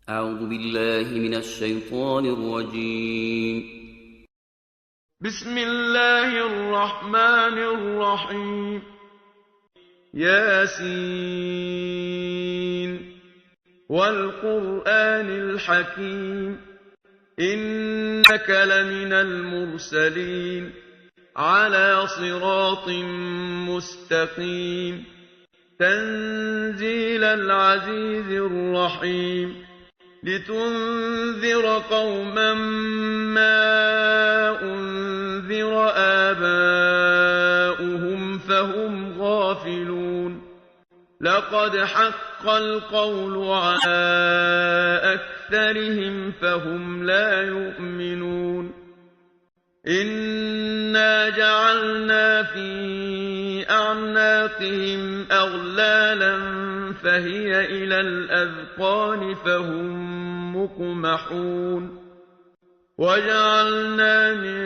أعوذ بالله من الشيطان الرجيم. بسم الله الرحمن الرحيم. ياسين والقرآن الحكيم إنك لمن المرسلين على صراط مستقيم تنزيل العزيز الرحيم لتنذر قوما ما أنذر آباؤهم فهم غافلون لقد حق القول على أكثرهم فهم لا يؤمنون إنا جعلنا في أعناقهم أغلالا فهي إلى الأذقان فهم مقمحون وجعلنا من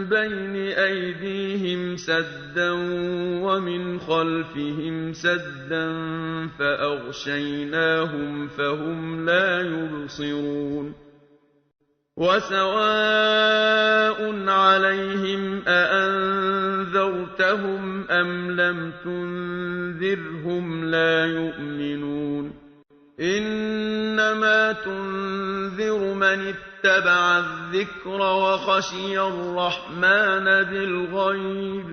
بين أيديهم سدا ومن خلفهم سدا فأغشيناهم فهم لا يبصرون وسواء عليهم أأنذرتهم أم لم تنذرهم لا يؤمنون إنما تنذر من اتبع الذكر وخشي الرحمن بالغيب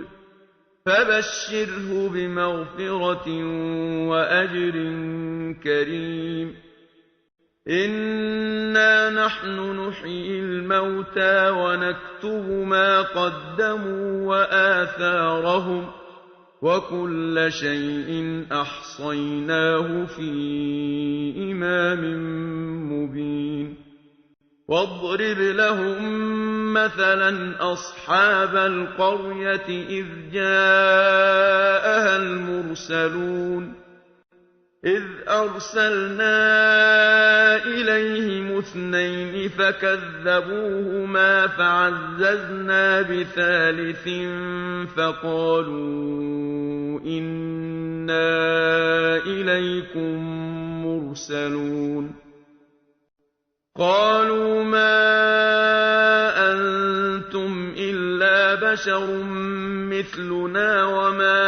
فبشره بمغفرة وأجر كريم إنا نحن نحيي الموتى ونكتب ما قدموا وآثارهم وكل شيء أحصيناه في إمام مبين واضرب لهم مثلا أصحاب القرية إذ جاءها المرسلون إذ أرسلنا إليهم اثنين فكذبوهما فعززنا بثالث فقالوا إنا إليكم مرسلون قالوا ما أنتم إلا بشر مثلنا وما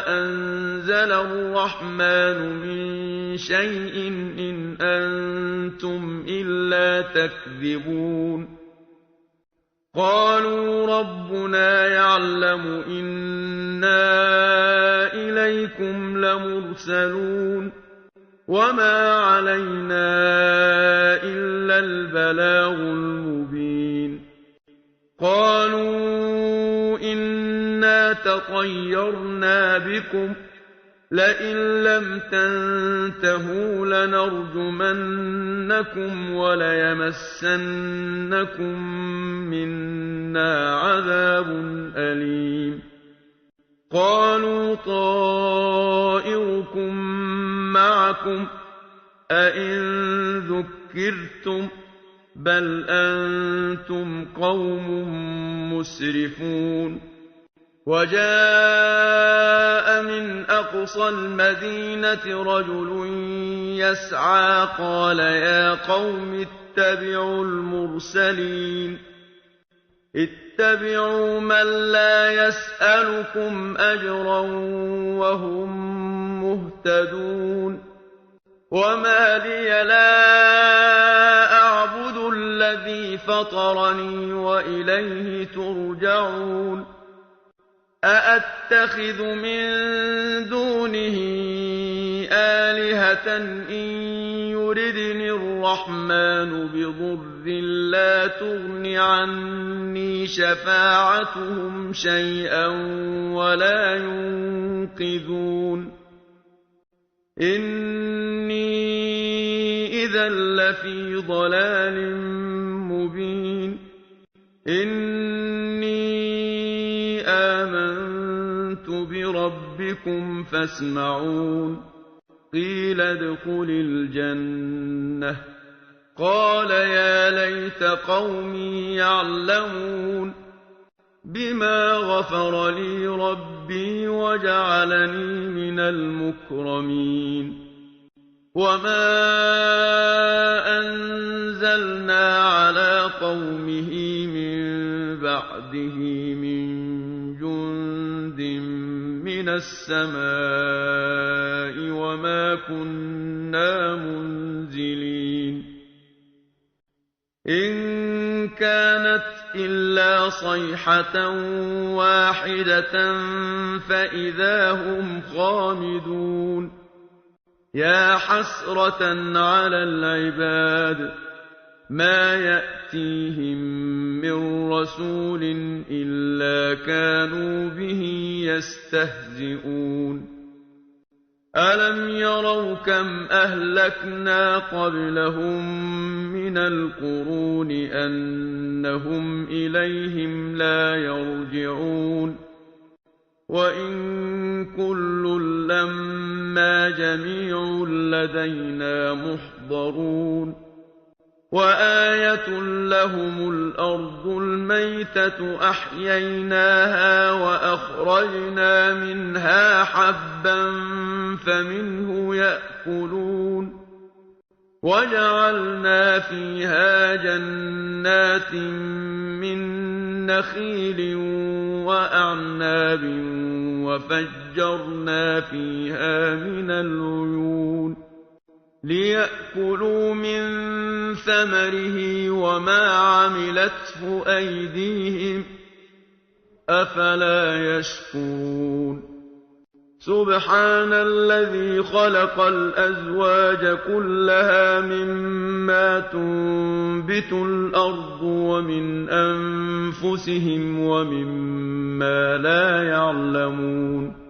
أنزل الرحمن من شيء إن أنتم إلا تكذبون قالوا ربنا يعلم إنا إليكم لمرسلون وما علينا إلا البلاغ المبين قالوا إنا تطيرنا بكم لئن لم تنتهوا لنرجمنكم وليمسنكم منا عذاب أليم قالوا طائركم معكم أئن ذكرتم بل أنتم قوم مسرفون وجاء من أقصى المدينة رجل يسعى قال يا قوم اتبعوا المرسلين اتبعوا من لا يسألكم أجرا وهم مهتدون وما لي لا أعبد الذي فطرني وإليه ترجعون أأتخذ من دونه آلهة إن يردني الرحمن بضر لا تغن عني شفاعتهم شيئا ولا ينقذون إني إذا لفي ضلال مبين إني آمنت بربكم فاسمعون قيل ادخل الجنة قال يا ليت قومي يعلمون بما غفر لي ربي وجعلني من المكرمين وما قومه من بعده من جند من السماء وما كنا منزلين إن كانت إلا صيحة واحدة فإذا هم خامدون يا حسرة على العباد ما يأتيهم من رسول إلا كانوا به يستهزئون ألم يروا كم أهلكنا قبلهم من القرون أنهم إليهم لا يرجعون وإن كل لما جميع لدينا محضرون وآية لهم الأرض الميتة أحييناها وأخرجنا منها حبا فمنه يأكلون وجعلنا فيها جنات من نخيل وأعناب وفجرنا فيها من العيون ليأكلوا من ثمره وما عملته أيديهم أفلا يشكرون سبحان الذي خلق الأزواج كلها مما تنبت الأرض ومن أنفسهم ومما لا يعلمون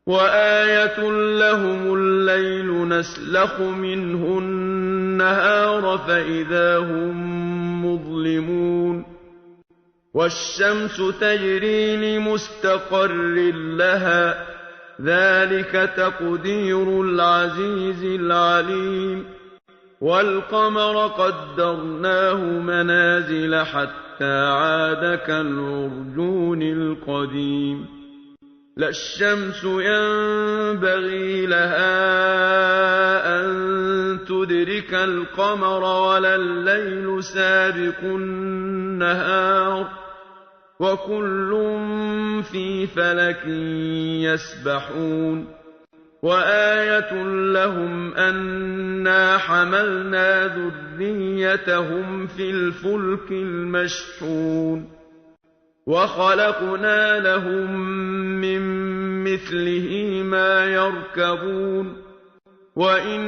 وآية لهم الليل نسلخ منه النهار فإذا هم مظلمون والشمس تجري لمستقر لها ذلك تقدير العزيز العليم والقمر قدرناه منازل حتى عاد كالعرجون القديم لا الشمس ينبغي لها أن تدرك القمر ولا الليل سابق النهار وكل في فلك يسبحون وآية لهم أنا حملنا ذريتهم في الفلك المشحون وخلقنا لهم من مثله ما يركبون وإن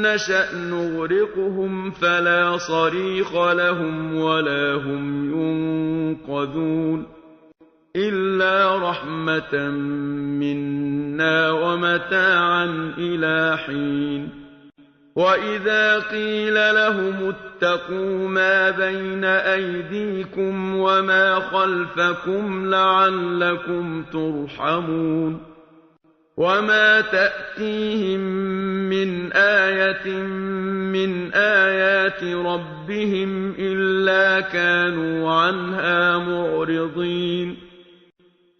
نشأ نغرقهم فلا صريخ لهم ولا هم ينقذون إلا رحمة منا ومتاعا إلى حين وإذا قيل لهم اتقوا ما بين أيديكم وما خلفكم لعلكم ترحمون وما تأتيهم من آية من آيات ربهم إلا كانوا عنها معرضين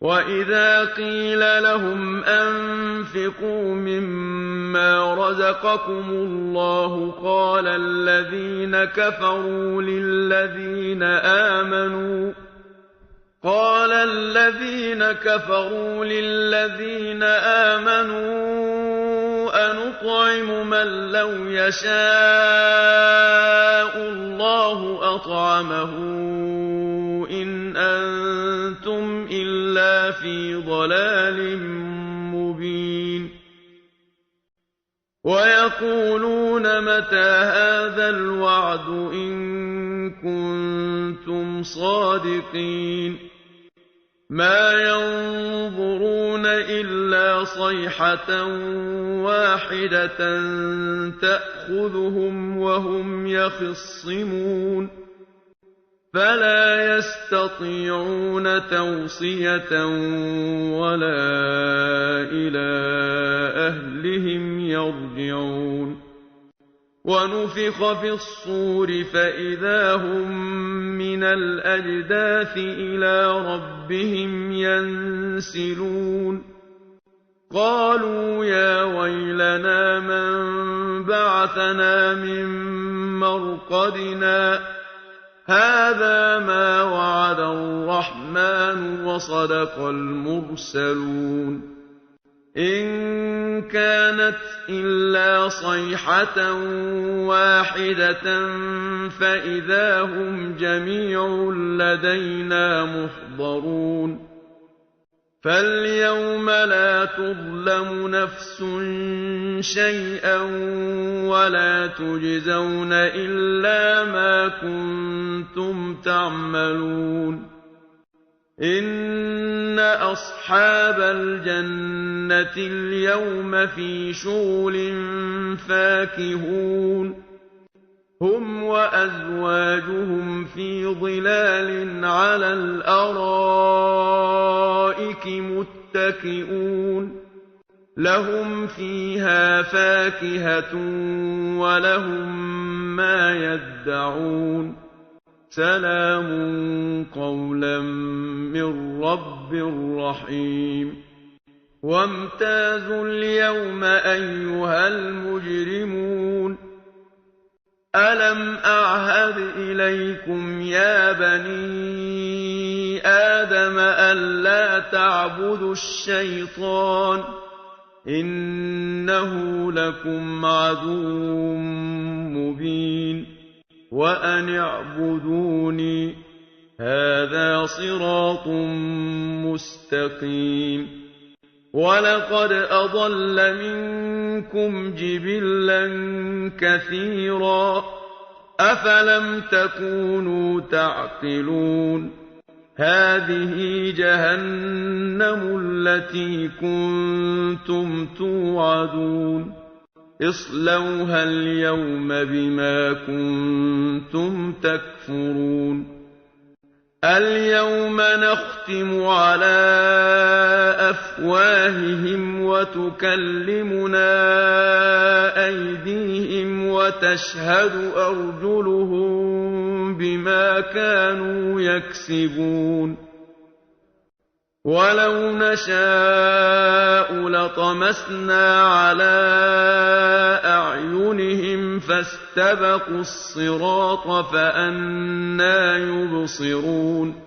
وإذا قيل لهم أنفقوا مما رزقكم الله قال الذين كفروا للذين آمنوا أنطعم من لو يشاء الله أطعمه إن أنتم إلا في ضلال مبين ويقولون متى هذا الوعد إن كنتم صادقين ما ينظرون إلا صيحة واحدة تأخذهم وهم يخصمون فلا يستطيعون توصية ولا إلى أهلهم يرجعون ونفخ في الصور فإذا هم من الأجداث إلى ربهم ينسلون قالوا يا ويلنا من بعثنا من مرقدنا هَٰذَا مَا وَعَدَ الرَّحْمَٰنُ وَصَدَقَ الْمُرْسَلُونَ إِن كَانَتْ إِلَّا صَيْحَةً وَاحِدَةً فَإِذَا هُمْ جَمِيعٌ لَّدَيْنَا مُحْضَرُونَ فَالْيَوْمَ لَا تُظْلَمُ نَفْسٌ شَيْئًا وَلَا تُجْزَوْنَ إِلَّا مَا كُنتُمْ تَعْمَلُونَ إِنَّ أَصْحَابَ الْجَنَّةِ الْيَوْمَ فِي شُغُلٍ فَاكِهُونَ هُمْ وَأَزْوَاجُهُمْ فِي ظِلَالٍ عَلَى الْأَرَائِكِ مُتَّكِئُونَ لَهُمْ فِيهَا فَاكِهَةٌ وَلَهُم مَّا يَدَّعُونَ سَلَامٌ قَوْلًا مِّن رَّبٍّ رَّحِيمٍ وَامْتَازُوا الْيَوْمَ أَيُّهَا الْمُجْرِمُونَ أَلَمْ أَعْهَدْ إِلَيْكُمْ يَا بَنِي آدَمَ أَلَّا تَعْبُدُوا الشَّيْطَانَ ۖ إِنَّهُ لَكُمْ عَدُوٌّ مُّبِينٌ وَأَنِ اعْبُدُونِي هَٰذَا صِرَاطٌ مُّسْتَقِيمٌ وَلَقَدْ أَضَلَّ مِنكُمْ جِبِلًّا كَثِيرًا أَفَلَمْ تَكُونُوا تَعْقِلُونَ هَٰذِهِ جَهَنَّمُ الَّتِي كُنتُمْ تُوعَدُونَ اصْلَوْهَا الْيَوْمَ بِمَا كُنتُمْ تَكْفُرُونَ الْيَوْمَ نَخْتِمُ عَلَىٰ أَفْوَاهِهِمْ وَتُكَلِّمُنَا أَيْدِيهِمْ وَتَشْهَدُ أَرْجُلُهُم بِمَا كَانُوا يَكْسِبُونَ وَلَوْ نَشَاءُ لَطَمَسْنَا عَلَىٰ أَعْيُنِهِمْ فَاسْتَبَقُوا الصِّرَاطَ فَأَنَّىٰ يُبْصِرُونَ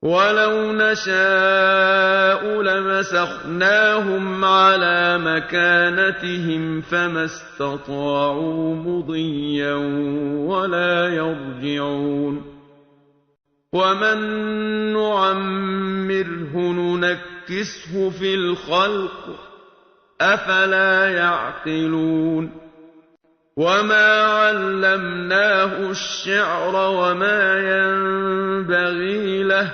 وَلَوْ نَشَاءُ لَمَسَخْنَاهُمْ عَلَىٰ مَكَانَتِهِمْ فَمَا اسْتَطَاعُوا مُضِيًّا وَلَا يَرْجِعُونَ وَمَن نُّعَمِّرْهُ نُنَكِّسْهُ فِي الْخَلْقِ ۖ أَفَلَا يَعْقِلُونَ وَمَا عَلَّمْنَاهُ الشِّعْرَ وَمَا يَنبَغِي لَهُ ۚ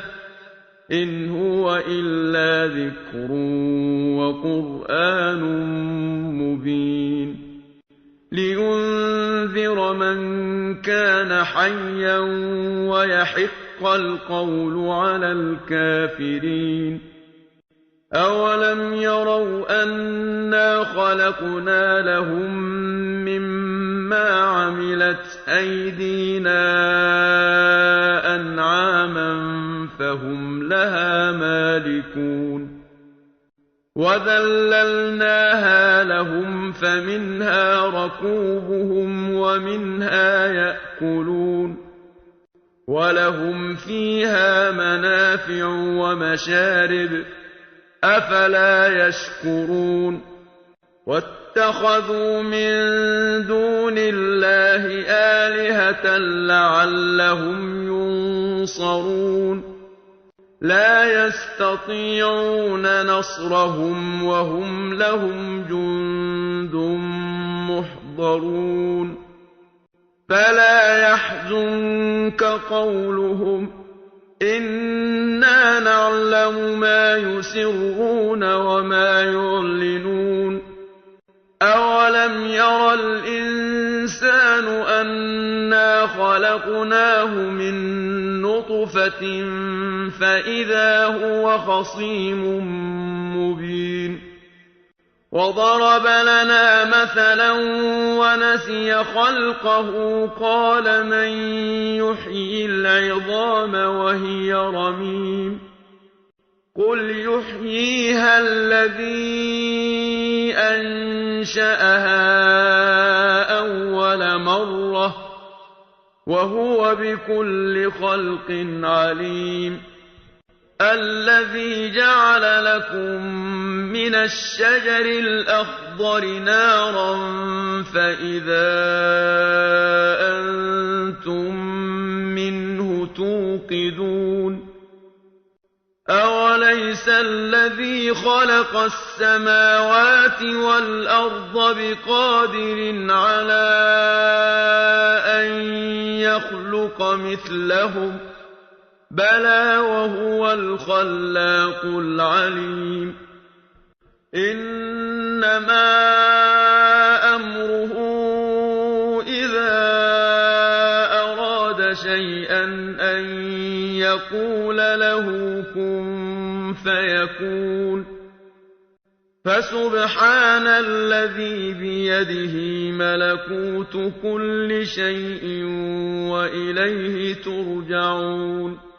إِنْ هُوَ إِلَّا ذِكْرٌ وَقُرْآنٌ مُّبِينٌ لِيُنذِرَ مَن كَانَ حَيًّا وَيَحِقَّ الْقَوْلُ عَلَى الْكَافِرِينَ أَوَلَمْ يَرَوْا أَنَّا خَلَقْنَا لَهُم مِّمَّا عَمِلَتْ أَيْدِينَا أَنْعَامًا فَهُمْ لَهَا مَالِكُونَ وَذَلَّلْنَاهَا لَهُمْ فَمِنْهَا رَكُوبُهُمْ وَمِنْهَا يَأْكُلُونَ وَلَهُمْ فِيهَا مَنَافِعُ وَمَشَارِبُ ۖ أَفَلَا يَشْكُرُونَ وَاتَّخَذُوا مِن دُونِ اللَّهِ آلِهَةً لَّعَلَّهُمْ يُنصَرُونَ لَا يَسْتَطِيعُونَ نَصْرَهُمْ وَهُمْ لَهُمْ جُندٌ مُّحْضَرُونَ فَلَا يَحْزُنكَ قَوْلُهُمْ ۘ إِنَّا نَعْلَمُ مَا يُسِرُّونَ وَمَا يُعْلِنُونَ أَوَلَمْ يَرَ الْإِنسَانُ أَنَّا خَلَقْنَاهُ مِن نُّطْفَةٍ فَإِذَا هُوَ خَصِيمٌ مُّبِينٌ وَضَرَبَ لَنَا مَثَلًا وَنَسِيَ خَلْقَهُ قَالَ مَن يُحْيِي الْعِظَامَ وَهِيَ رَمِيمٌ قُلْ يُحْيِيهَا الَّذِي أَنشَأَهَا أَوَّلَ مَرَّةٍ وهو بكل خلق عليم الذي جعل لكم من الشجر الأخضر نارا فإذا أنتم منه توقدون أوليس الذي خلق السماوات والأرض بقادر على أن يخلق مثلهم بلى وهو الخلاق العليم إنما أمره إذا أراد شيئا أن يقول له كن فيكون فسبحان الذي بيده ملكوت كل شيء وإليه ترجعون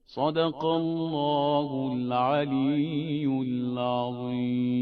صدق الله العلي العظيم.